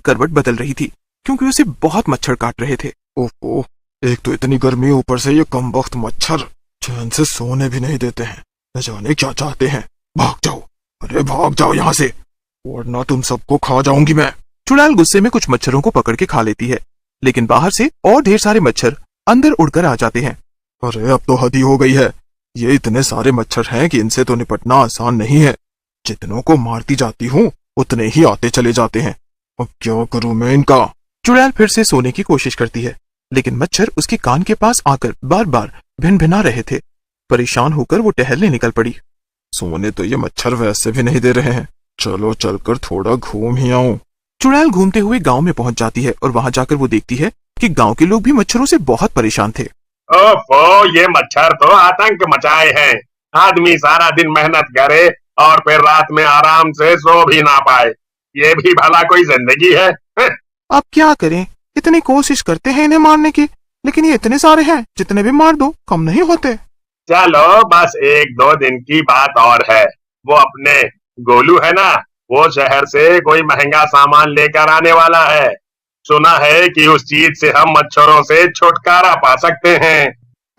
करवट बदल रही थी क्योंकि उसे बहुत मच्छर काट रहे थे। ओहो, एक तो इतनी गर्मी, ऊपर से ये कमबख्त मच्छर चैन से सोने भी नहीं देते हैं। न जाने क्या चाहते हैं। भाग जाओ, अरे भाग जाओ यहाँ से, वरना तुम सबको खा जाऊंगी मैं। चुड़ैल गुस्से में कुछ मच्छरों को पकड़ के खा लेती है, लेकिन बाहर से और ढेर सारे मच्छर अंदर उड़कर आ जाते हैं। अरे अब तो हद ही हो गई है, ये इतने सारे मच्छर हैं कि इनसे तो निपटना आसान नहीं है। जितनों को मारती जाती हूँ उतने ही आते चले जाते हैं। अब क्या करूं मैं इनका। चुड़ैल फिर से सोने की कोशिश करती है, लेकिन मच्छर उसके कान के पास आकर बार बार भिन-भिना रहे थे। परेशान होकर वो टहलने निकल पड़ी। सोने तो ये मच्छर वैसे भी नहीं दे रहे हैं, चलो चलकर थोड़ा घूम ही आऊं। चुड़ैल घूमते हुए गांव में पहुंच जाती है और वहां जाकर वो देखती है कि गांव के लोग भी मच्छरों से बहुत परेशान थे। ओफो, ये मच्छर तो आतंक मचाए हैं। आदमी सारा दिन मेहनत करे और फिर रात में आराम से सो भी ना पाए, ये भी भला कोई जिंदगी है? अब क्या करें, इतनी कोशिश करते हैं इन्हें मारने की, लेकिन ये इतने सारे हैं, जितने भी मार दो कम नहीं होते। चलो बस 1-2 दिन की बात और है। वो अपने गोलू है ना, वो शहर से कोई महंगा सामान लेकर आने वाला है। सुना है कि उस चीज से हम मच्छरों से छुटकारा पा सकते हैं।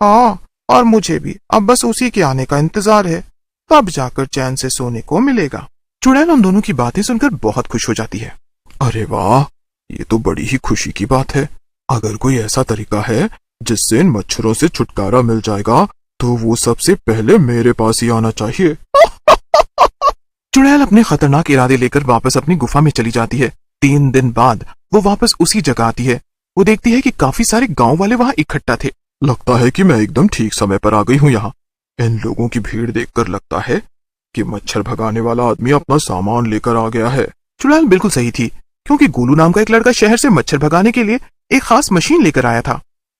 हाँ, और मुझे भी अब बस उसी के आने का इंतजार है, तब जाकर चैन से सोने को मिलेगा। चुड़ैल उन दोनों की बातें सुनकर बहुत खुश हो जाती है। अरे वाह, ये तो बड़ी ही खुशी की बात है। अगर कोई ऐसा तरीका है जिससे इन मच्छरों से छुटकारा मिल जाएगा तो वो सबसे पहले मेरे पास ही आना चाहिए। चुड़ैल अपने खतरनाक इरादे लेकर वापस अपनी गुफा में चली जाती है। 3 दिन बाद वो वापस उसी जगह आती है। वो देखती है कि काफी सारे गांव वाले वहां इकट्ठा थे। लगता है कि मैं एकदम ठीक समय पर आ गई हूँ यहाँ। इन लोगों की भीड़ देखकर लगता है कि मच्छर भगाने वाला आदमी अपना सामान लेकर आ गया है। चुड़ैल बिल्कुल सही थी, क्योंकि गोलू नाम का एक लड़का शहर से मच्छर भगाने के लिए एक खास मशीन लेकर आया था।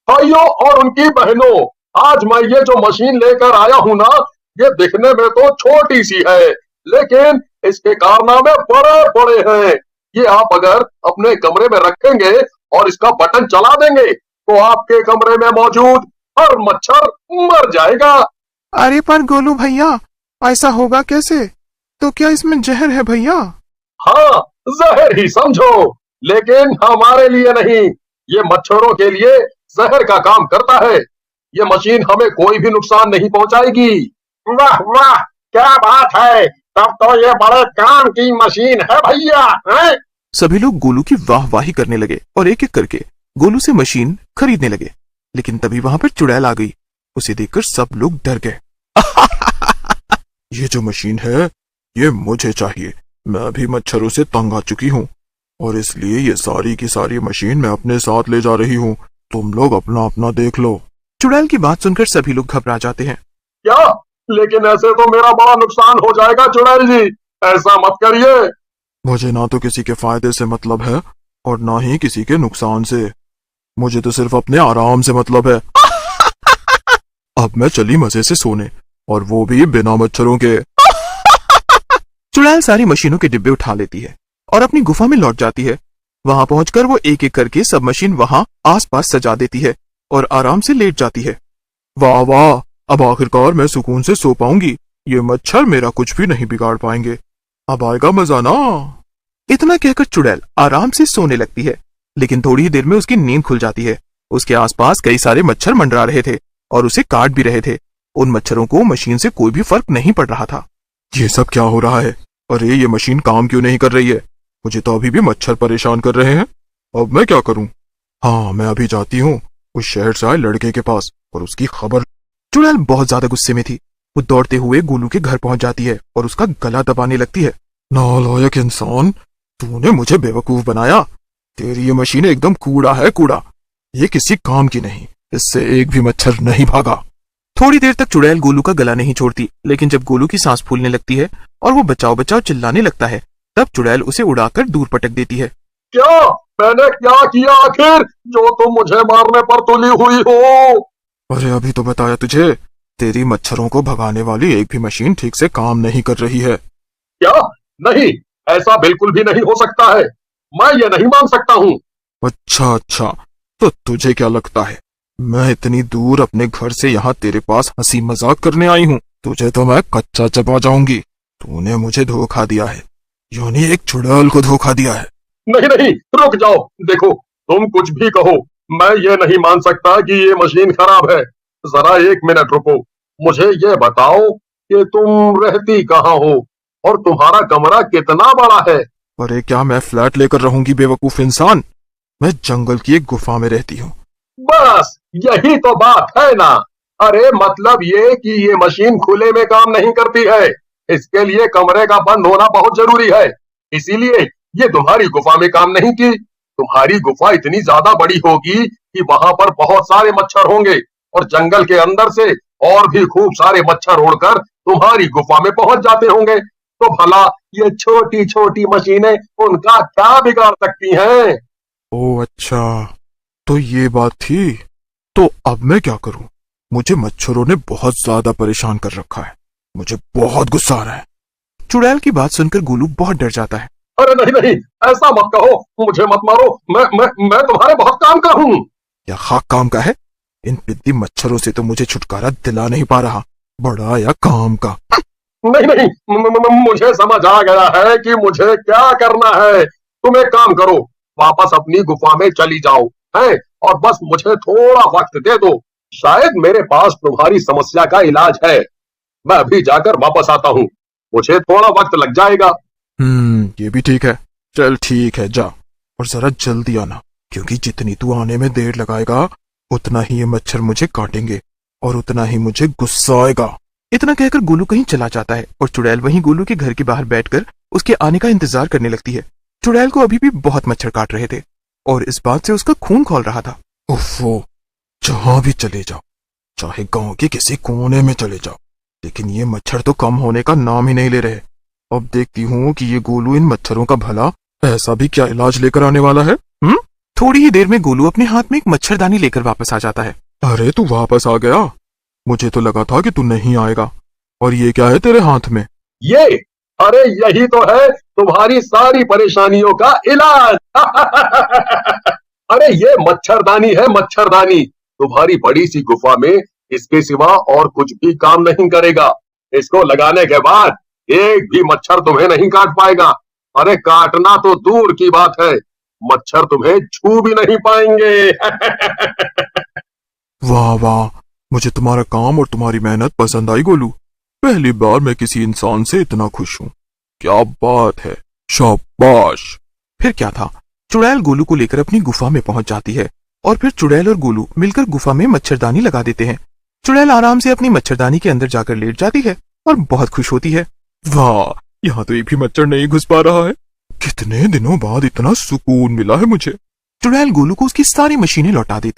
भाइयों और उनकी बहनों, आज मैं ये जो मशीन लेकर आया हूँ ना, ये दिखने में तो छोटी सी है, लेकिन इसके कारनामे बड़े बड़े हैं। ये आप अगर अपने कमरे में रखेंगे और इसका बटन चला देंगे तो आपके कमरे में मौजूद हर मच्छर मर जाएगा। अरे पर गोलू भैया, ऐसा होगा कैसे? तो क्या इसमें जहर है भैया? हाँ, जहर ही समझो, लेकिन हमारे लिए नहीं, ये मच्छरों के लिए जहर का काम करता है। ये मशीन हमें कोई भी नुकसान नहीं पहुंचाएगी। वाह वाह, क्या बात है, तब तो ये बड़े काम की मशीन है भैया। सभी लोग गोलू की वाहवाही करने लगे और एक एक करके गोलू से मशीन खरीदने लगे। लेकिन तभी वहां पर चुड़ैल आ गई। उसे देखकर सब लोग डर गए। ये जो मशीन है ये मुझे चाहिए। मैं भी मच्छरों से तंग आ चुकी हूँ और इसलिए ये सारी की सारी मशीन मैं अपने साथ ले जा रही हूँ। तुम लोग अपना अपना देख लो। चुड़ैल की बात सुनकर सभी लोग घबरा जाते हैं। क्या? लेकिन ऐसे तो मेरा बड़ा नुकसान हो जाएगा चुड़ैल जी, ऐसा मत करिए। मुझे ना तो किसी के फायदे से मतलब है और ना ही किसी के नुकसान से। मुझे तो सिर्फ अपने आराम से मतलब है। अब मैं चली मजे से सोने, और वो भी बिना मच्छरों के। चुड़ैल सारी मशीनों के डिब्बे उठा लेती है और अपनी गुफा में लौट जाती है। वहां पहुंचकर वो एक एक करके सब मशीन वहां आसपास सजा देती है और आराम से लेट जाती है। वाह वाह, अब आखिरकार मैं सुकून से सो पाऊंगी। ये मच्छर मेरा कुछ भी नहीं बिगाड़ पाएंगे। अब आएगा मजा ना। इतना कहकर चुड़ैल आराम से सोने लगती है, लेकिन थोड़ी ही देर में उसकी नींद खुल जाती है। उसके आसपास कई सारे मच्छर मंडरा रहे थे और उसे काट भी रहे थे। उन मच्छरों को मशीन से कोई भी फर्क नहीं पड़ रहा था। ये सब क्या हो रहा है? अरे ये मशीन काम क्यों नहीं कर रही है? मुझे तो अभी भी मच्छर परेशान कर रहे हैं। अब मैं क्या करूं? हाँ, मैं अभी जाती हूँ उस शहर से आए लड़के के पास और उसकी खबर। चुड़ैल बहुत ज्यादा गुस्से में थी। वो दौड़ते हुए गोलू के घर पहुंच जाती है और उसका गला दबाने लगती है। नालायक इंसान, तूने मुझे बेवकूफ बनाया। तेरी ये मशीन एकदम कूड़ा है, कूड़ा। ये किसी काम की नहीं, इससे एक भी मच्छर नहीं भागा। थोड़ी देर तक चुड़ैल गोलू का गला नहीं छोड़ती, लेकिन जब गोलू की सांस फूलने लगती है और वो बचाओ बचाओ चिल्लाने लगता है, तब चुड़ैल उसे उड़ाकर दूर पटक देती है। क्या मैंने क्या किया आखिर, जो तुम मुझे मारने पर तुली हुई हो? अरे अभी तो बताया तुझे, तेरी मच्छरों को भगाने वाली एक भी मशीन ठीक से काम नहीं कर रही है। क्या? नहीं, ऐसा बिल्कुल भी नहीं हो सकता है। मैं ये नहीं मान सकता हूँ। अच्छा अच्छा, तो तुझे क्या लगता है मैं इतनी दूर अपने घर से यहाँ तेरे पास हंसी मजाक करने आई हूँ? तुझे तो मैं कच्चा चबा जाऊंगी। तूने मुझे धोखा दिया है, यानी एक चुड़ैल को धोखा दिया है। नहीं नहीं, रुक जाओ। देखो, तुम कुछ भी कहो, मैं ये नहीं मान सकता कि ये मशीन खराब है। जरा एक मिनट रुको। मुझे ये बताओ कि तुम रहती कहाँ हो और तुम्हारा कमरा कितना बड़ा है? अरे क्या मैं फ्लैट लेकर रहूंगी बेवकूफ इंसान? मैं जंगल की एक गुफा में रहती हूँ। बस यही तो बात है ना। अरे मतलब ये कि ये मशीन खुले में काम नहीं करती है। इसके लिए कमरे का बंद होना बहुत जरूरी है। इसीलिए ये तुम्हारी गुफा में काम नहीं की। तुम्हारी गुफा इतनी ज्यादा बड़ी होगी कि वहां पर बहुत सारे मच्छर होंगे और जंगल के अंदर से और भी खूब सारे मच्छर उड़कर तुम्हारी गुफा में पहुंच जाते होंगे। तो भला ये छोटी छोटी मशीनें उनका क्या बिगाड़ सकती हैं? ओह अच्छा, तो ये बात थी। तो अब मैं क्या करूं? मुझे मच्छरों ने बहुत ज्यादा परेशान कर रखा है। मुझे बहुत गुस्सा आ रहा है। चुड़ैल की बात सुनकर गोलू बहुत डर जाता है। अरे नहीं नहीं, ऐसा मत कहो। मुझे मत मारो। मैं तुम्हारे बहुत काम का हूँ। या खाक काम का है? इन पिद्दी मच्छरों से तो मुझे छुटकारा दिला नहीं पा रहा, बड़ा या काम का। नहीं नहीं, मुझे समझ आ गया है कि मुझे क्या करना है। तुम एक काम करो, वापस अपनी गुफा में चली जाओ, है? और बस मुझे थोड़ा वक्त दे दो। शायद मेरे पास तुम्हारी समस्या का इलाज है। मैं अभी जाकर वापस आता हूँ। मुझे थोड़ा वक्त लग जाएगा। ये भी ठीक है। चल ठीक है, जा, और जरा जल्दी आना, क्योंकि जितनी तू आने में देर लगाएगा उतना ही ये मच्छर मुझे काटेंगे और उतना ही मुझे गुस्सा आएगा। इतना कहकर गोलू कहीं चला जाता है और चुड़ैल वहीं गोलू के घर के बाहर बैठकर उसके आने का इंतजार करने लगती है। चुड़ैल को अभी भी बहुत मच्छर काट रहे थे और इस बात से उसका खून खौल रहा था। उफ़ो, जहां भी चले जाओ, चाहे गांव के किसी कोने में चले जाओ, लेकिन ये मच्छर तो कम होने का नाम ही नहीं ले रहे। अब देखती हूँ कि ये गोलू इन मच्छरों का भला ऐसा भी क्या इलाज लेकर आने वाला है। थोड़ी ही देर में गोलू अपने हाथ में एक मच्छरदानी लेकर वापस आ जाता है। अरे तू वापस आ गया? मुझे तो लगा था कि तू नहीं आएगा। और ये क्या है तेरे हाथ में? ये, अरे यही तो है तुम्हारी सारी परेशानियों का इलाज। अरे ये मच्छरदानी है, मच्छरदानी। तुम्हारी बड़ी सी गुफा में इसके सिवा और कुछ भी काम नहीं करेगा। इसको लगाने के बाद एक भी मच्छर तुम्हें नहीं काट पाएगा। अरे काटना तो दूर की बात है, मच्छर तुम्हें छू भी नहीं पाएंगे। वाह वाह, मुझे तुम्हारा काम और तुम्हारी मेहनत पसंद आई गोलू। पहली बार मैं किसी इंसान से इतना खुश हूँ। क्या बात है, शाबाश। फिर क्या था, चुड़ैल गोलू को लेकर अपनी गुफा में पहुंच जाती है और फिर चुड़ैल और गोलू मिलकर गुफा में मच्छरदानी लगा देते हैं। चुड़ैल आराम से अपनी मच्छरदानी के अंदर जाकर लेट जाती है और बहुत खुश होती है। वाह, यहाँ तो एक भी मच्छर नहीं घुस पा रहा है। कितने दिनों बाद इतना सुकून मिला है मुझे। चुड़ैल गोलू को उसकी सारी मशीनें लौटा देती